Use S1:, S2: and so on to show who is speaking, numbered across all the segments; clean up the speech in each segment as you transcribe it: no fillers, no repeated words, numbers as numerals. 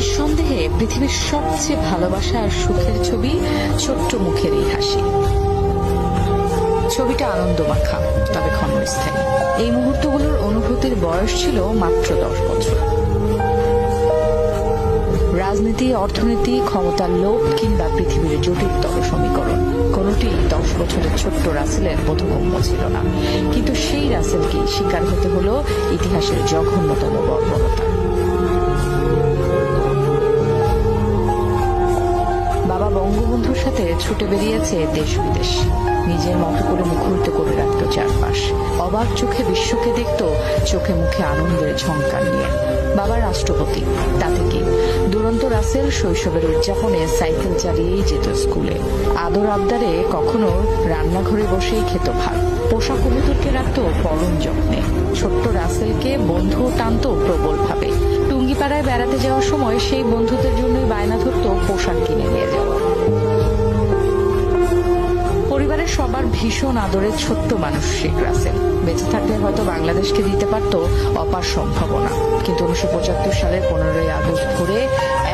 S1: নিঃসন্দেহে পৃথিবীর সবচেয়ে ভালোবাসা আর সুখের ছবি ছোট্ট মুখের এই হাসি। ছবিটা আনন্দমাখা, তবে ক্ষণস্থায়ী। এই মুহূর্তগুলোর অনুভূতির বয়স ছিল মাত্র 10 বছর। রাজনীতি, অর্থনীতি, ক্ষমতার লোভ কিংবা পৃথিবীর জটিলতর সমীকরণ, কোনটি 10 বছরের ছোট্ট রাসেলের বোধগম্য ছিল না। কিন্তু সেই রাসেলকেই শিকার হতে হলো ইতিহাসের জঘন্যতম বর্বরতা। বাবা বঙ্গবন্ধুর সাথে ছুটে বেরিয়েছে দেশ বিদেশ, নিজের মতো করে মুখরিত করে রাখত চারপাশ। অবাক চোখে বিশ্বকে দেখত চোখে মুখে আনন্দের ঝঙ্কার নিয়ে। বাবা রাষ্ট্রপতি, তাতে কি? দুরন্ত রাসেল শৈশবের উদযাপনে সাইকেল চালিয়েই যেত স্কুলে। আদর আবদারে কখনো রান্নাঘরে বসেই খেত ভাত। পোষা কবুতরকে রাখত পরম যত্নে। ছোট্ট রাসেলকে বন্ধু টানত প্রবল ভাবে। টুঙ্গিপাড়ায় বেড়াতে যাওয়ার সময় সেই বন্ধুদের জন্যই বায়না ধরত পোশাক কিনে নিয়ে যাওয়া। পরিবারের সবার ভীষণ আদরের ছোট্ট মানুষ শেখ রাসেল। বেঁচে থাকলে হয়তো বাংলাদেশকে দিতে পারত অপার সম্ভাবনা, কিন্তু 1975 সালের 15ই আগস্ট ভোরে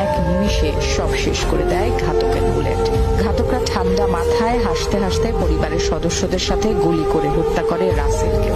S1: এক নিমিষে সব শেষ করে দেয় ঘাতকের বুলেট। ঘাতকরা ঠান্ডা মাথায় হাসতে হাসতে পরিবারের সদস্যদের সাথে গুলি করে হত্যা করে রাসেলকে।